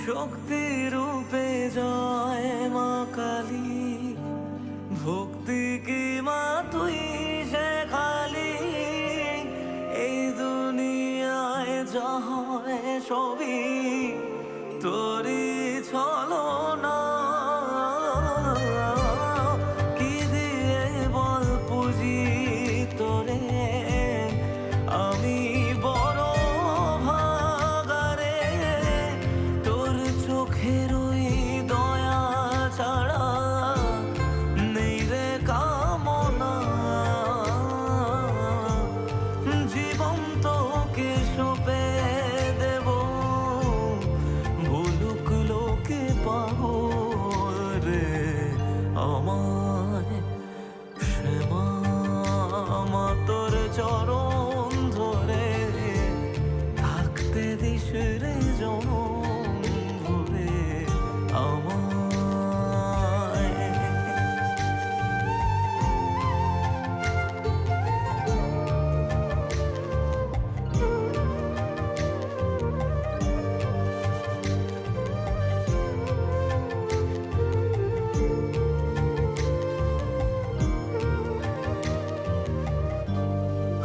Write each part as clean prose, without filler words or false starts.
শক্তি রূপে জয় মা কালী, ভক্তি কি মা তুই শেখালি, এই দুনিয়ায় যা হয় সবই তোরই ছলনা। কি দিয়ে বল পুজি তোরে, আমি বড় ভাগারে, তোর চোখের ওই দয়া ছাড়া নেই রে কামনা। জীবন তোকে সঁপে দেব, ভুলুক লোকে পাগল রে আমায়। শ্যামা মা তোর চরণ ধরে থাকতে দিস রে জনম ভরে আমায়।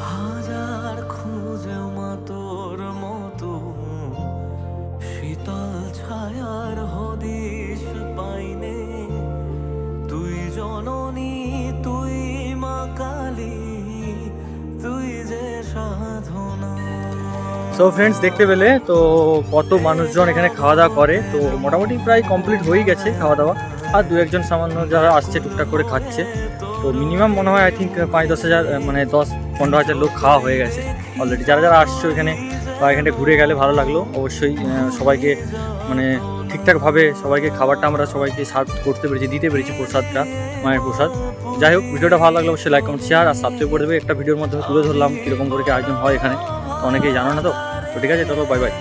হাজার খুঁজে মা তোর মতো শীতল ছায়ার হদিশ পাইনে, তুই জননী তুই মা কালী, তুই যে সাধনা। সো ফ্রেন্ডস, দেখতে পেলে তো কত মানুষজন এখানে খাওয়া দাওয়া করে। তো মোটামুটি প্রায় কমপ্লিট হয়েই গেছে খাওয়া দাওয়া, আর দু একজন সামান্য যারা আসছে টুকটাক করে খাচ্ছে। তো মিনিমাম মনে হয় আই থিঙ্ক 5-10 হাজার, মানে 10-15 হাজার লোক খাওয়া হয়ে গেছে অলরেডি। যারা যারা আসছো এখানে বা এখানে ঘুরে গেলে ভালো লাগলো। অবশ্যই সবাইকে মানে ঠিকঠাকভাবে সবাইকে খাবারটা আমরা সবাইকে সার্ভ করতে পেরেছি, দিতে পেরেছি প্রসাদটা, মায়ের প্রসাদ। যাই হোক, ভিডিওটা ভালো লাগলো অবশ্যই লাইক কমেন্ট শেয়ার আর সাবস্ক্রাইব করে দেবে। একটা ভিডিওর মধ্যে তুলে ধরলাম কীরকম করে কি আয়োজন হয় এখানে, অনেকেই জানো না। তো ঠিক আছে, চলো বাই বাই।